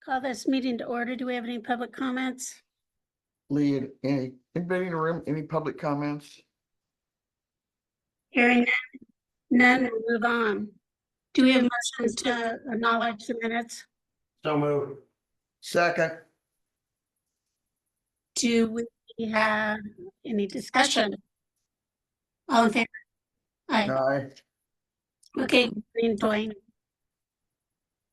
Call this meeting to order. Do we have any public comments? Lee, anybody in the room, any public comments? Hearing none, we'll move on. Do we have motions to acknowledge the minutes? So moved. Second, Do we have any discussion? All in favor? Aye. aye. Okay, Green Dwayne.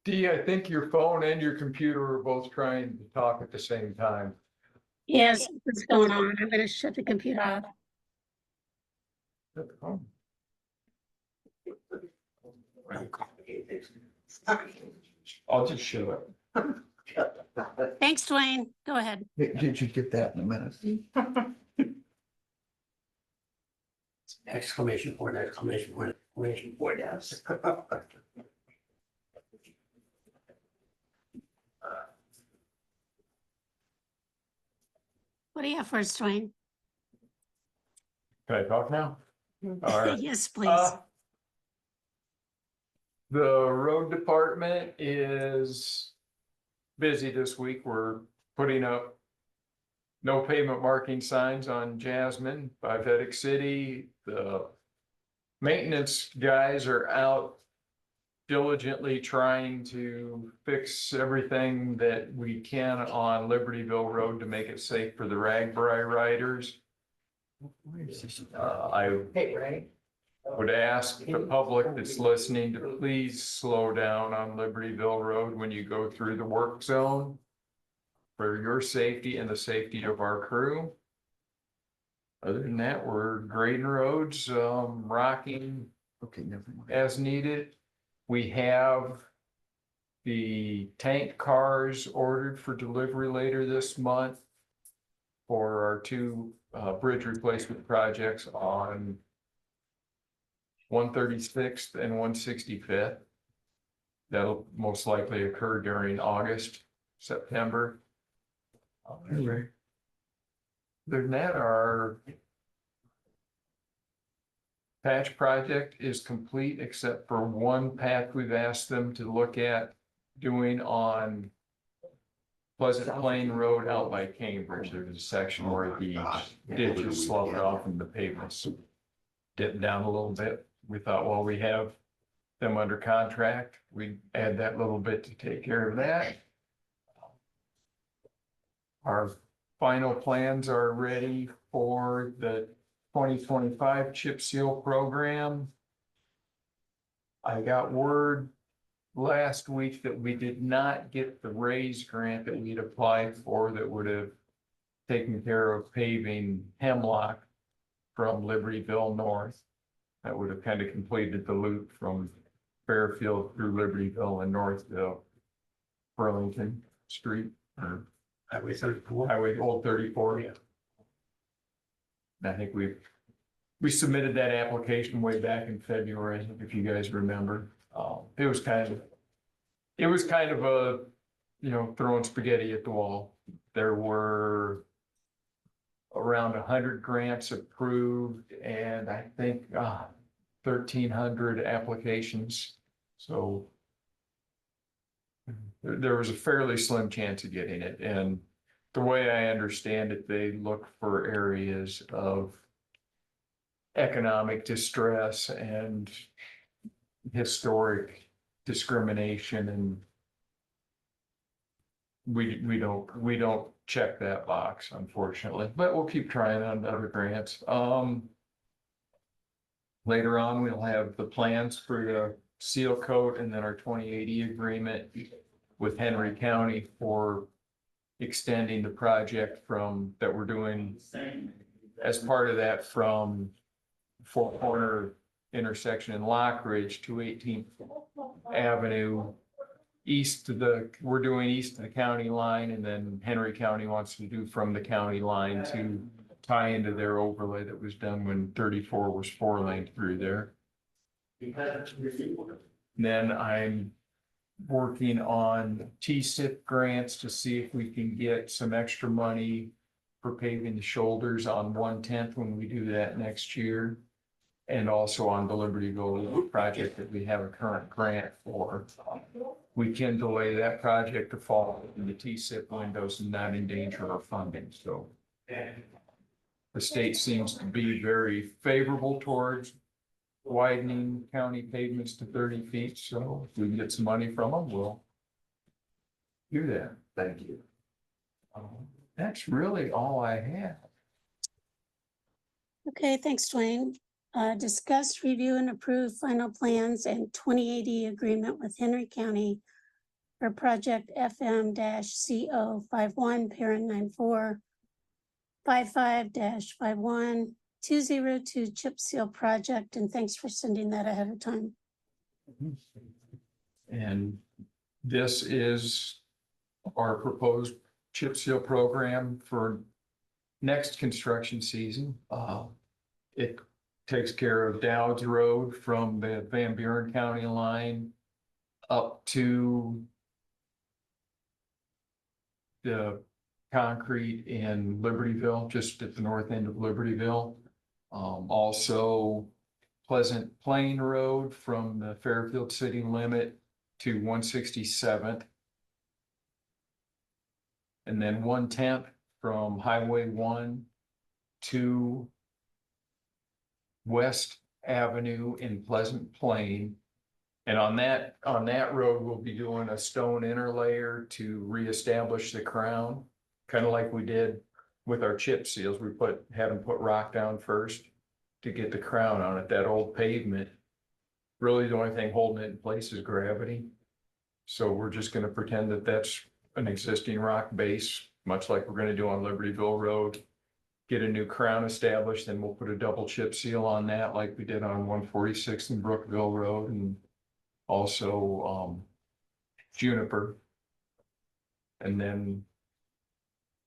Dee, I think your phone and your computer are both trying to talk at the same time. Yes, what's going on? I'm gonna shut the computer off. I'll just show it. Thanks, Dwayne. Go ahead. Did you get that in a minute? Exclamation point, exclamation point, exclamation point, yes. What do you have for us, Dwayne? Can I talk now? All right. Yes, please. The road department is busy this week. We're putting up no pavement marking signs on Jasmine by Vedic City. The maintenance guys are out diligently trying to fix everything that we can on Libertyville Road to make it safe for the Ragbri riders. I Hey, Ray. would ask the public that's listening to please slow down on Libertyville Road when you go through the work zone for your safety and the safety of our crew. Other than that, we're grading roads, rocking Okay, never mind. as needed. We have the tank cars ordered for delivery later this month for our two bridge replacement projects on 136th and 165th. That'll most likely occur during August, September. Other than that, our patch project is complete except for one path we've asked them to look at doing on Pleasant Plain Road out by Cambridge. There's a section where the ditch is sloped off and the pavement's dipped down a little bit. We thought, well, we have them under contract, we'd add that little bit to take care of that. Our final plans are ready for the 2025 chip seal program. I got word last week that we did not get the RAISE grant that we'd applied for that would have taken care of paving Hemlock from Libertyville North. That would have kind of completed the loop from Fairfield through Libertyville and Northville, Burlington Street, or Highway 34. Highway Old 34. Yeah. And I think we submitted that application way back in February, if you guys remember. It was kind of a, throwing spaghetti at the wall. There were around 100 grants approved and I think 1,300 applications. So there was a fairly slim chance of getting it. And the way I understand it, they look for areas of economic distress and historic discrimination, and we don't check that box, unfortunately, but we'll keep trying on other grants. Later on, we'll have the plans for the seal coat and then our 2080 agreement with Henry County for extending the project from that we're doing as part of that from Four Corner intersection in Lockridge to 18th Avenue we're doing east of the county line, and then Henry County wants to do from the county line to tie into their overlay that was done when 34 was 4-lane through there. Then I'm working on TSIP grants to see if we can get some extra money for paving the shoulders on 110th when we do that next year. And also on the Libertyville project that we have a current grant for. we can delay that project to fall in the T-SIP windows and not endanger our funding, so. The state seems to be very favorable towards widening county pavements to 30 feet, so if we can get some money from them, we'll do that. Thank you. That's really all I have. Okay, thanks, Dwayne. Discuss, review, and approve final plans and 2080 agreement with Henry County for project FM-CO 51 parent 94 55-51-202 chip seal project, and thanks for sending that ahead of time. And this is our proposed chip seal program for next construction season. It takes care of Dowds Road from the Van Buren County line up to the concrete in Libertyville, just at the north end of Libertyville. Also Pleasant Plain Road from the Fairfield city limit to 167th. And then 1/10 from Highway 1 to West Avenue in Pleasant Plain. And on that road, we'll be doing a stone interlayer to reestablish the crown, kind of like we did with our chip seals. We had them put rock down first to get the crown on it. That old pavement, really the only thing holding it in place is gravity. So we're just gonna pretend that that's an existing rock base, much like we're gonna do on Libertyville Road. Get a new crown established, then we'll put a double chip seal on that like we did on 146th and Brookville Road, and also Juniper. And then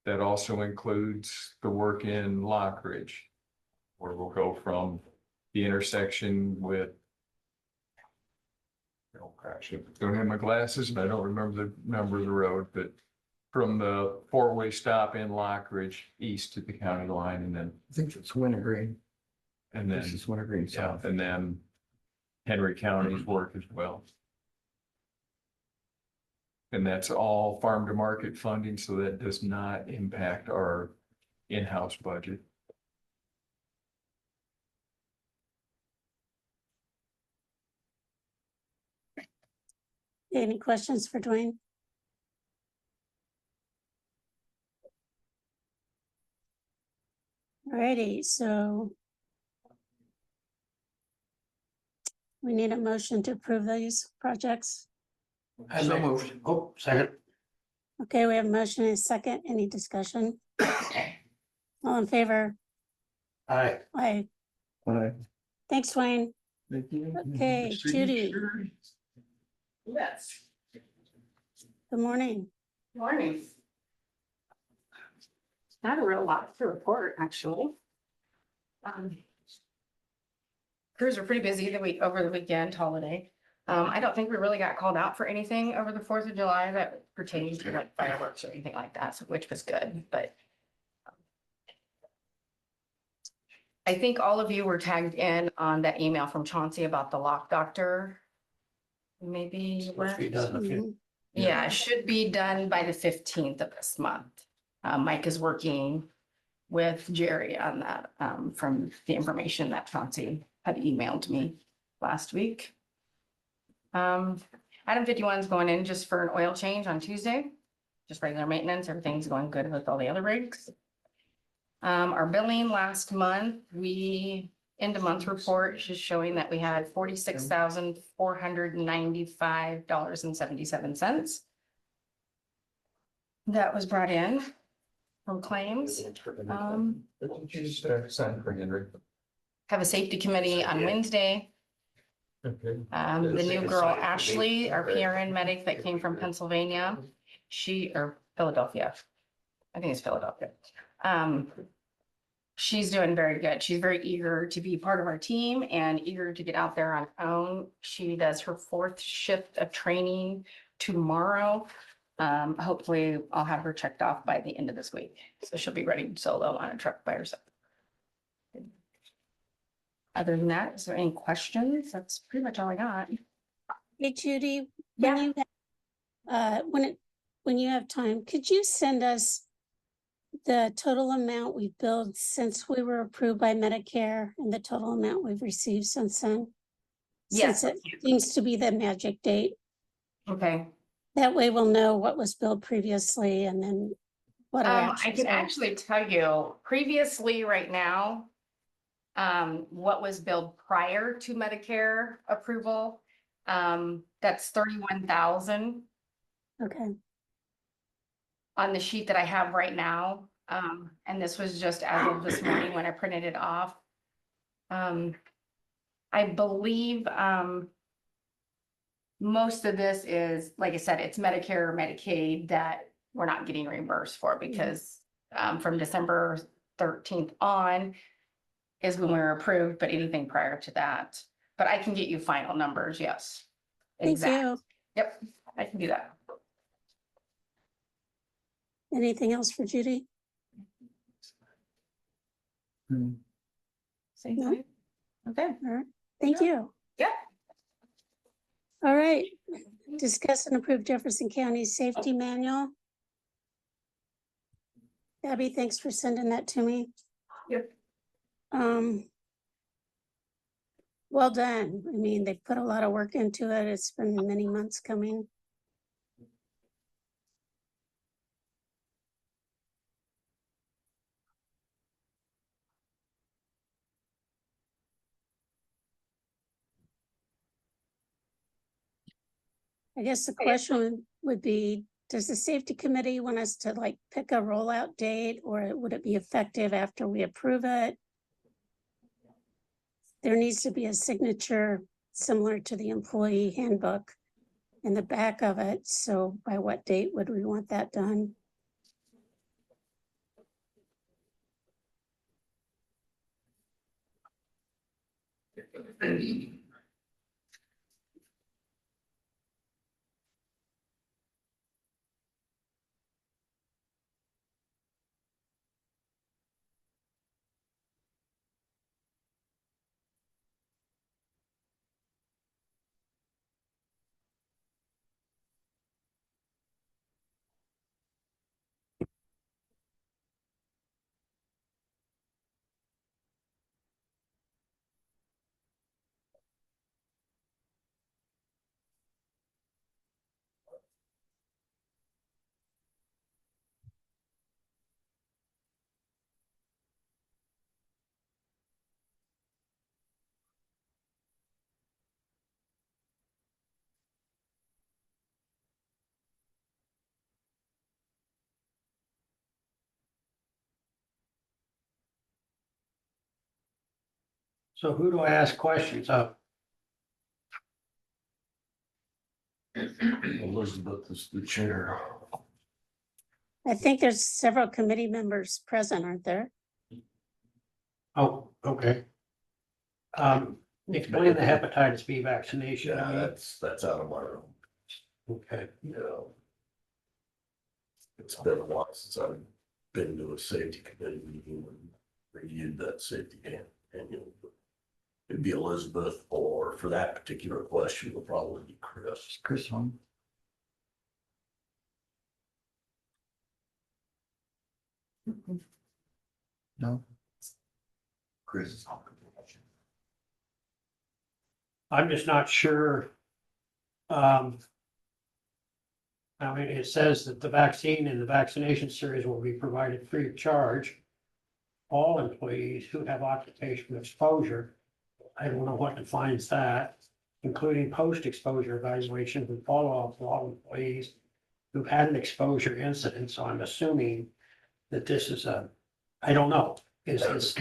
that also includes the work in Lockridge, where we'll go from the intersection with, oh gosh, I don't have my glasses and I don't remember the number of the road, but from the four-way stop in Lockridge east to the county line, and then I think it's Wintergreen. and then This is Wintergreen yeah, South. and then Henry County's work as well. And that's all farm to market funding, so that does not impact our in-house budget. Any questions for Dwayne? Alrighty, so we need a motion to approve these projects. So moved. Oh, second. Okay, we have a motion and a second. Any discussion? All in favor? Aye. Aye. Aye. Thanks, Dwayne. Thank you. Okay, Judy, Yes, good morning. morning. Not a real lot to report, actually. Crews were pretty busy over the weekend holiday. I don't think we really got called out for anything over the 4th of July that pertained to like fireworks or anything like that, so which was good, but I think all of you were tagged in on that email from Chauncey about the lock doctor. Maybe you Supposed to be weren't? done in a few- Mhm. Yeah, it should be done by the 15th of this month. Mike is working with Jerry on that, from the information that Chauncey had emailed me last week. Item 51 is going in just for an oil change on Tuesday, just regular maintenance. Everything's going good with all the other rigs. Our billing last month, end of month report is showing that we had $46,495.77. That was brought in from claims. Just sign for Henry. Have a safety committee on Wednesday. Okay. The new girl Ashley, our PRN medic that came from Pennsylvania, or Philadelphia. I think it's Philadelphia. She's doing very good. She's very eager to be part of our team and eager to get out there on her own. She does her 4th shift of training tomorrow. Hopefully I'll have her checked off by the end of this week. So she'll be ready to solo on a truck by herself. Other than that, is there any questions? That's pretty much all I got. Hey, Judy, Yeah. when you have when you have time, could you send us the total amount we've billed since we were approved by Medicare and the total amount we've received since then? Yes. Since it seems to be the magic date. Okay. That way we'll know what was billed previously and then what our I actions can are. actually tell you previously right now, what was billed prior to Medicare approval. That's 31,000 Okay, on the sheet that I have right now. And this was just as of this morning when I printed it off. I believe, most of this is, like I said, it's Medicare or Medicaid that we're not getting reimbursed for because, from December 13th on is when we were approved, but anything prior to that. But I can get you final numbers, yes. thank Exact. you. Yep, I can do that. Anything else for Judy? Same No. time? Okay, All right, thank you. yeah. All right, discuss and approve Jefferson County Safety Manual. Abby, thanks for sending that to me. Yep. Well done. I mean, they put a lot of work into it. It's been many months coming. I guess the question would be, does the safety committee want us to like pick a rollout date, or would it be effective after we approve it? There needs to be a signature similar to the employee handbook in the back of it. So by what date would we want that done? So who do I ask questions of? Elizabeth is the chair. I think there's several committee members present, aren't there? Oh, okay. Explain the hepatitis B vaccination. Yeah, to me. that's out of my room, Okay, you know. It's been a while since I've been to a safety committee meeting and reviewed that safety annual. It'd be Elizabeth, or for that particular question, it'll probably be Chris. Chris home. No. Chris is on. I'm just not sure. I mean, it says that the vaccine and the vaccination series will be provided free of charge. All employees who have occupational exposure. I don't know what defines that, including post-exposure evaluations and follow-up for all employees who've had an exposure incident. So I'm assuming that this is I don't know, is this,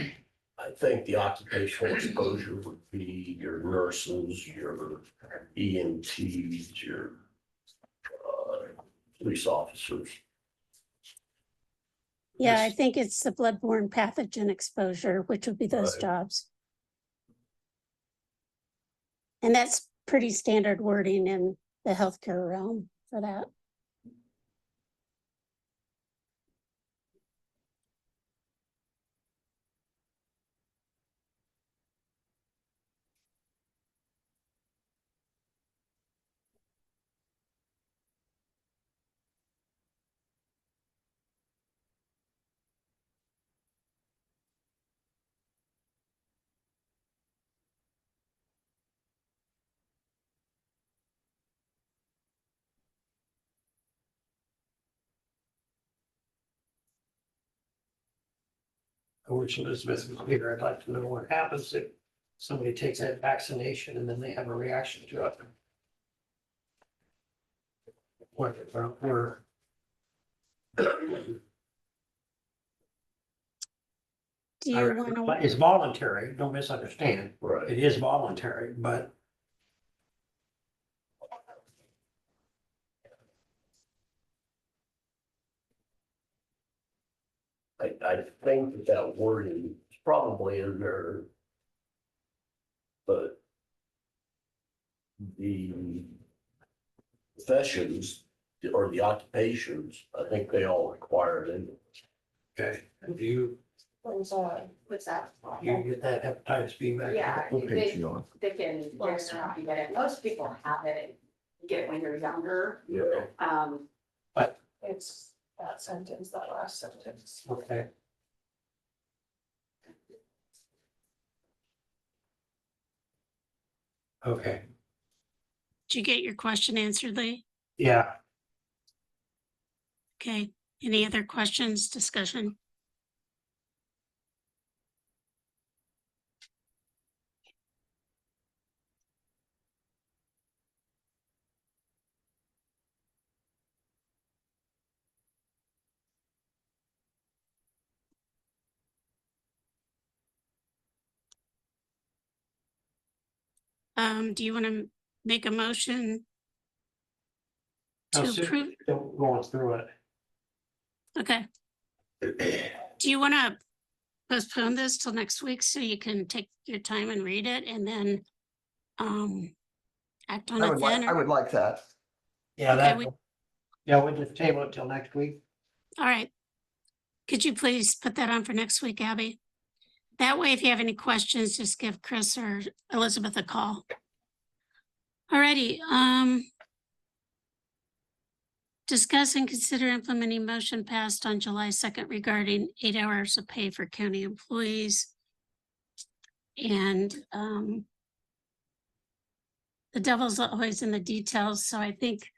I think the occupational exposure would be your nurses, your EMTs, your police officers. Yeah, I Yes. think it's the bloodborne pathogen exposure, which would be those Right. jobs. And that's pretty standard wording in the healthcare realm for that. I wish Elizabeth was here. I'd like to know what happens if somebody takes that vaccination and then they have a reaction to it. What, we're. Do you want to, It's voluntary, don't misunderstand. Right. It is voluntary, but I think that wording is probably in there. But the professions or the occupations, I think they all require it. okay, do you, What's that? you get that hepatitis B vaccine? Yeah, What page you on? they can, there's not, you get it, most people have it, you get it when you're younger, Yeah. But- it's that sentence, that last sentence. Okay. Okay, did you get your question answered, Lee? yeah, Okay, any other questions, discussion? Do you want to make a motion Now, to Sue- approve? going through it. Okay. Do you want to postpone this till next week so you can take your time and read it and then act on it then? I or- would like that. Yeah, Okay, that, we- yeah, we'll just table it till next week. All right. Could you please put that on for next week, Abby? That way, if you have any questions, just give Chris or Elizabeth a call. All righty, discuss and consider implementing motion passed on July 2nd regarding 8 hours of pay for county employees. And the devil's always in the details, so I think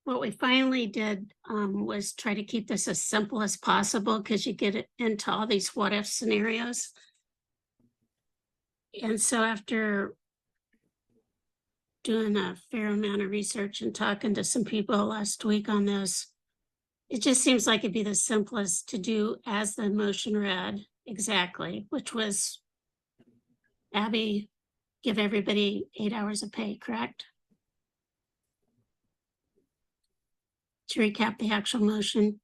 what we finally did was try to keep this as simple as possible because you get it into all these what if scenarios. And so after doing a fair amount of research and talking to some people last week on this, it just seems like it'd be the simplest to do as the motion read exactly, which was Abby, give everybody 8 hours of pay, correct? To recap the actual motion,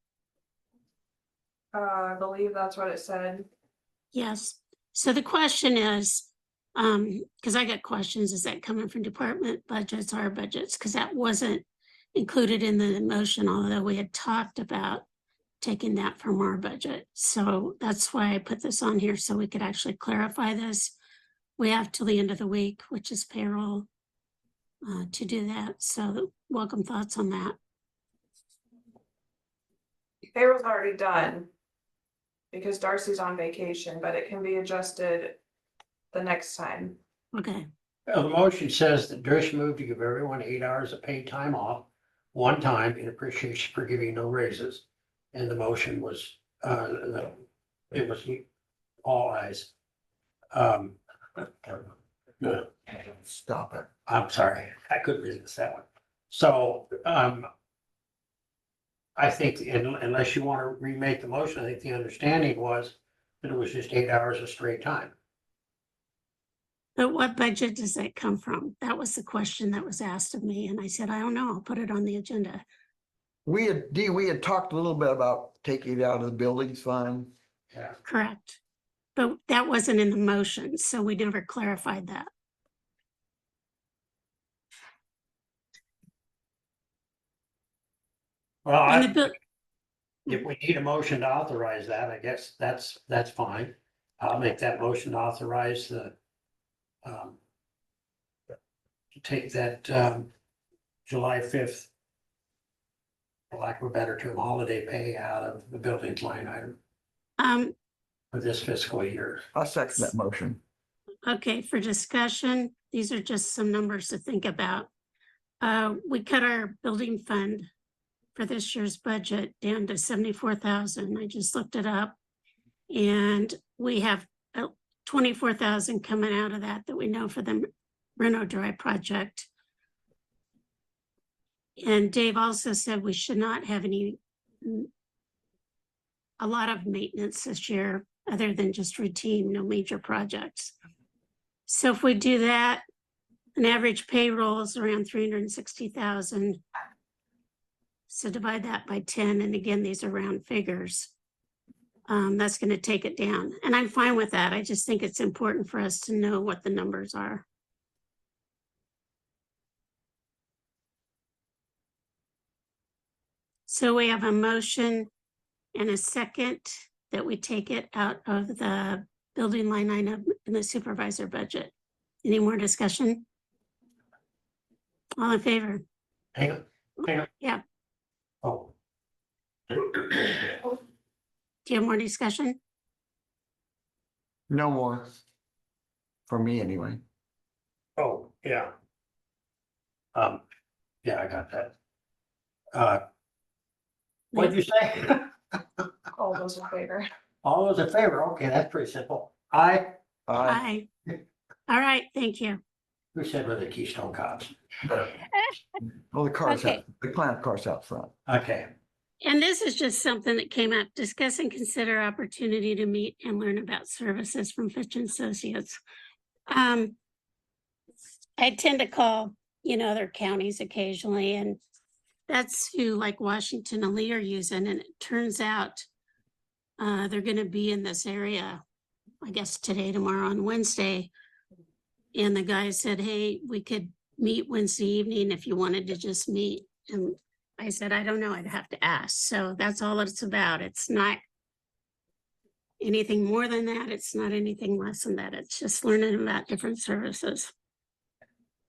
I believe that's what it said. yes. So the question is, because I got questions, is that coming from department budgets, our budgets? Because that wasn't included in the motion, although we had talked about taking that from our budget. So that's why I put this on here so we could actually clarify this. We have till the end of the week, which is payroll, to do that. So welcome thoughts on that. Payroll's already done. Because Darcy's on vacation, but it can be adjusted the next time. Okay, Well, the motion says that Trish moved to give everyone 8 hours of paid time off, one time in appreciation for giving no raises. And the motion was, it was all ayes. Stop it. I'm sorry, I couldn't resist that one. So, I think unless you want to remake the motion, I think the understanding was that it was just 8 hours of straight time. but what budget does that come from? That was the question that was asked of me, and I said, I don't know, I'll put it on the agenda. We had talked a little bit about taking it out of the buildings fund. Yeah. Correct. But that wasn't in the motion, so we never clarified that. Well, And the bill, if we need a motion to authorize that, I guess that's fine. I'll make that motion to authorize the to take that July 5th, for lack of a better term, holiday pay out of the buildings line item for this fiscal year. I'll second that motion. okay, for discussion, these are just some numbers to think about. We cut our building fund for this year's budget down to 74,000. I just looked it up. And we have 24,000 coming out of that we know for the Reno Drive project. And Dave also said we should not have a lot of maintenance this year, other than just routine, no major projects. So if we do that, an average payroll is around 360,000. So divide that by 10, and again, these are round figures. That's gonna take it down, and I'm fine with that. I just think it's important for us to know what the numbers are. So we have a motion and a second that we take it out of the building line item in the supervisor budget. Any more discussion? All in favor? Hang on, hang on. Yeah. Oh, Do you have more discussion? No more. For me, anyway. oh, yeah. Yeah, I got that. What'd you say? All those in favor? All those in favor? Okay, that's pretty simple. Aye. Aye. All right, thank you. Who said we're the Keystone Cops? Well, the car's Okay. out, the plant car's out front. Okay, And this is just something that came up, discuss and consider opportunity to meet and learn about services from Fitch and Associates. I tend to call, other counties occasionally, and that's who like Washington and Lee are using, and it turns out they're gonna be in this area, I guess today, tomorrow, on Wednesday. And the guy said, hey, we could meet Wednesday evening if you wanted to just meet. And I said, I don't know, I'd have to ask. So that's all it's about. It's not anything more than that. It's not anything less than that. It's just learning about different services.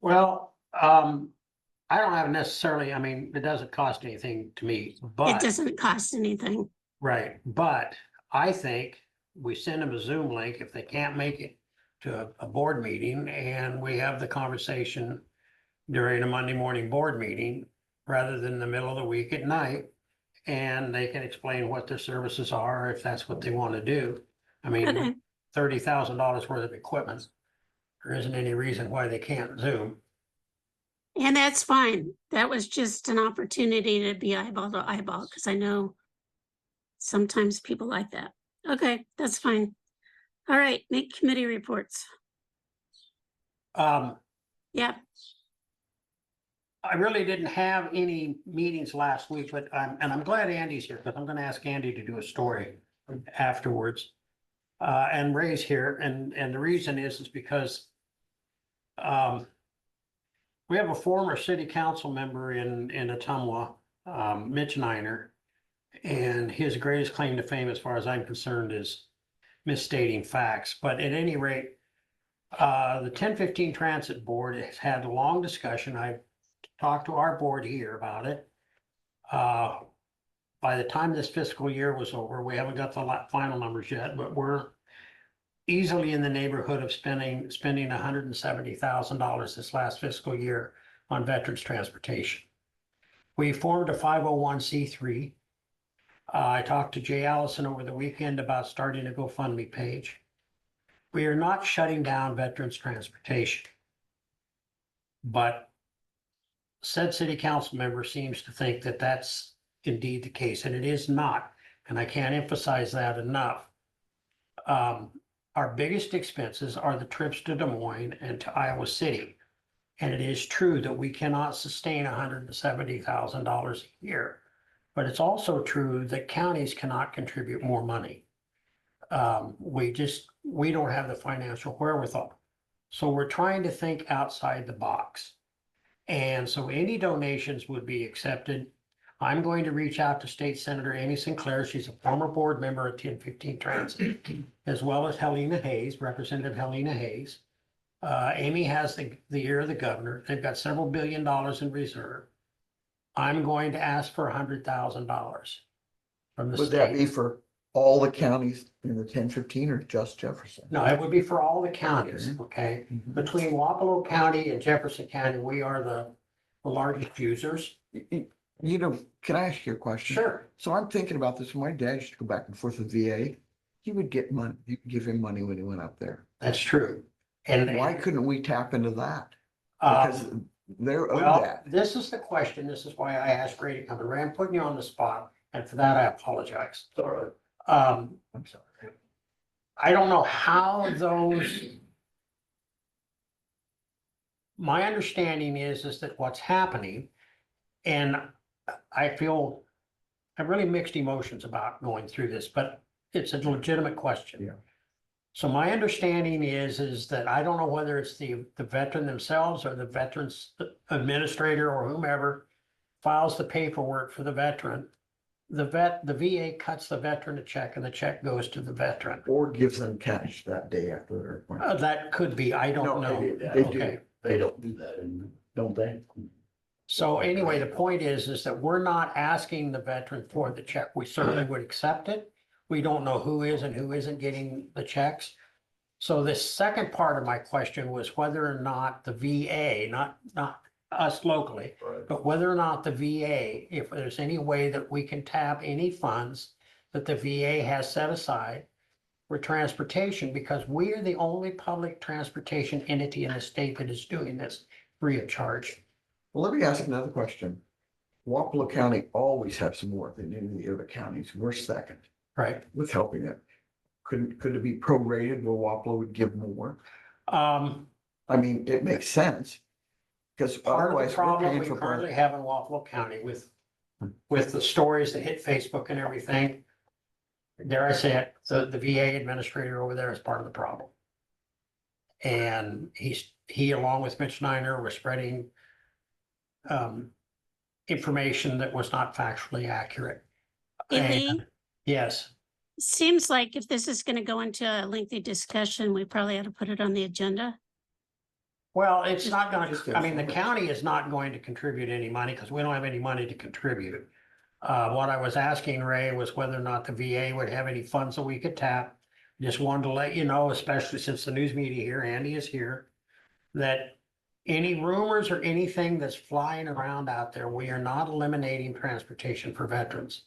well, I don't have necessarily, I mean, it doesn't cost anything to me, It but, doesn't cost anything. right, but I think we send them a Zoom link if they can't make it to a board meeting, and we have the conversation during a Monday morning board meeting rather than the middle of the week at night. And they can explain what their services are if that's what they want to do. I Okay. mean, $30,000 worth of equipment. There isn't any reason why they can't Zoom. And that's fine. That was just an opportunity to be eyeball to eyeball, because I know sometimes people like that. Okay, that's fine. All right, make committee reports. Yeah, I really didn't have any meetings last week, but I'm glad Andy's here, because I'm gonna ask Andy to do a story afterwards. And Ray's here, and the reason is because we have a former city council member in Atumwa, Mitch Niner. And his greatest claim to fame, as far as I'm concerned, is misstating facts. But at any rate, the 1015 Transit Board has had a long discussion. I've talked to our board here about it. By the time this fiscal year was over, we haven't got the final numbers yet, but we're easily in the neighborhood of spending $170,000 this last fiscal year on veterans transportation. We formed a 501c3. I talked to Jay Allison over the weekend about starting a GoFundMe page. We are not shutting down veterans transportation. But said city council member seems to think that that's indeed the case, and it is not. And I can't emphasize that enough. Our biggest expenses are the trips to Des Moines and to Iowa City. And it is true that we cannot sustain $170,000 a year. But it's also true that counties cannot contribute more money. We don't have the financial wherewithal. So we're trying to think outside the box. And so any donations would be accepted. I'm going to reach out to State Senator Amy Sinclair. She's a former board member at 1015 Transit, as well as Helena Hayes, Representative Helena Hayes. Amy has the ear of the governor. They've got several $1 billion in reserve. I'm going to ask for $100,000 from the Would that be state. for all the counties in the 1015 or just Jefferson? No, it would be for all the counties, okay? Mhm. Between Wapello County and Jefferson County, we are the largest users. Can I ask you a question? Sure. So I'm thinking about this. My dad used to go back and forth with VA. He would get money, you could give him money when he went up there. That's true. And Why couldn't we tap into that? Because they're owed well, that. this is the question. This is why I asked Ray to come. Ray, I'm putting you on the spot, and for that I apologize. It's all right. I'm sorry. I don't know how those. My understanding is that what's happening, and I feel, I have really mixed emotions about going through this, but it's a legitimate question. Yeah. So my understanding is that I don't know whether it's the veteran themselves or the veterans administrator or whomever files the paperwork for the veteran. The VA cuts the veteran a check and the check goes to the veteran. Or gives them cash that day after their appointment. That could be, I don't No, know. they do. Okay. They don't do that, and don't they? So anyway, the point is that we're not asking the veteran for the check. We certainly would accept it. We don't know who is and who isn't getting the checks. So the second part of my question was whether or not the VA, not us locally, Right. but whether or not the VA, if there's any way that we can tap any funds that the VA has set aside for transportation, because we are the only public transportation entity in the state that is doing this free of charge. Well, let me ask another question. Wapello County always has more than any of the other counties. We're second Right. with helping it. Could it be prorated where Wapello would give more? I mean, it makes sense. Because Part of the otherwise we're problem paying we for. currently have in Wapello County with the stories that hit Facebook and everything. Dare I say it, the VA administrator over there is part of the problem. And he along with Mitch Niner were spreading information that was not factually accurate. Lee? And- Yes, Seems like if this is gonna go into a lengthy discussion, we probably ought to put it on the agenda. well, it's not gonna, Just I mean, the inform us. county is not going to contribute any money because we don't have any money to contribute. What I was asking Ray was whether or not the VA would have any funds that we could tap. Just wanted to let you know, especially since the news media here, Andy is here, that any rumors or anything that's flying around out there, we are not eliminating transportation for veterans.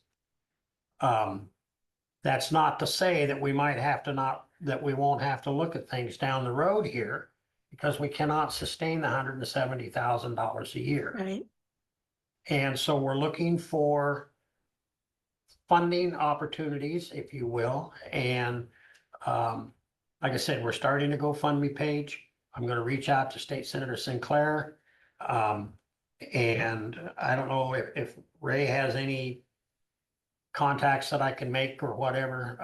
That's not to say that we might have to that we won't have to look at things down the road here because we cannot sustain the $170,000 a year. Right. And so we're looking for funding opportunities, if you will. And like I said, we're starting a GoFundMe page. I'm going to reach out to State Senator Sinclair. And I don't know if Ray has any contacts that I can make or whatever.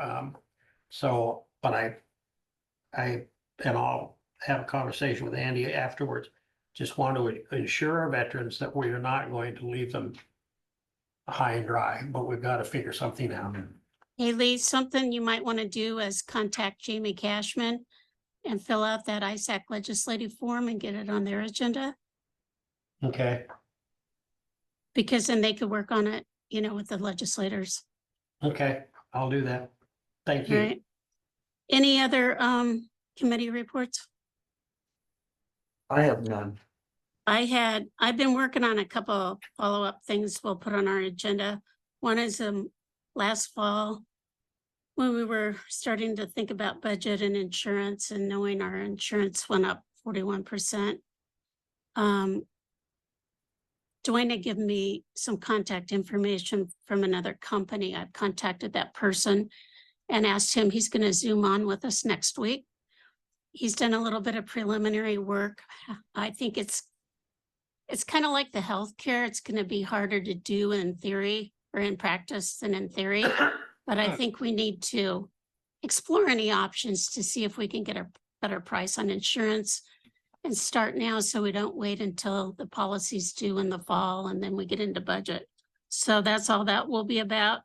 But I'll have a conversation with Andy afterwards. Just want to ensure our veterans that we are not going to leave them high and dry, but we've got to figure something out. Hey, Lee, something you might want to do is contact Jamie Cashman and fill out that ISAC legislative form and get it on their agenda, Okay, because then they could work on it, with the legislators. okay, I'll do that. Thank you. Right. Any other committee reports? I have none. I've been working on a couple follow-up things we'll put on our agenda. One is last fall, when we were starting to think about budget and insurance and knowing our insurance went up 41%. Dwayne had given me some contact information from another company. I've contacted that person and asked him, he's going to Zoom on with us next week. He's done a little bit of preliminary work. I think it's kind of like the healthcare. It's going to be harder to do in theory or in practice than in theory. But I think we need to explore any options to see if we can get a better price on insurance and start now so we don't wait until the policy's due in the fall and then we get into budget. So that's all that will be about.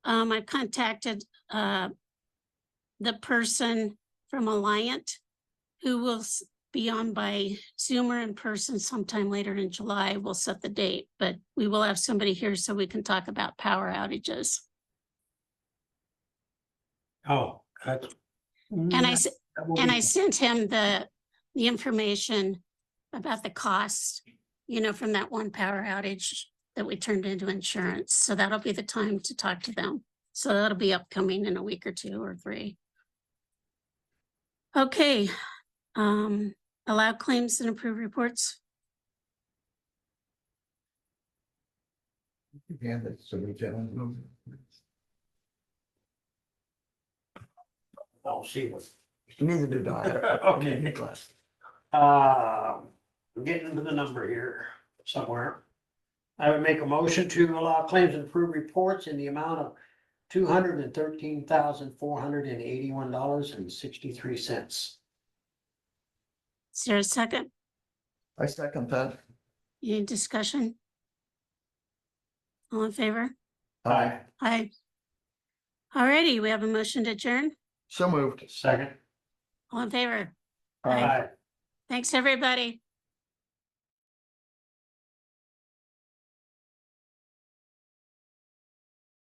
I contacted the person from Alliant who will be on by Zoom or in person sometime later in July. We'll set the date, but we will have somebody here so we can talk about power outages. Oh, that's. And I sent him the information about the cost, from that one power outage that we turned into insurance. So that'll be the time to talk to them. So that'll be upcoming in a week or 2 or 3. Okay, allow claims and approve reports. Yeah, that's so we can. I'll see what. Neither did I. Okay. I'm getting into the number here somewhere. I would make a motion to allow claims and approve reports in the amount of $213,481.63. Is there a second? I second that. Any discussion? All in favor? Aye. Aye. Alrighty, we have a motion to adjourn. So moved. Second. All in favor? Aye. Thanks, everybody.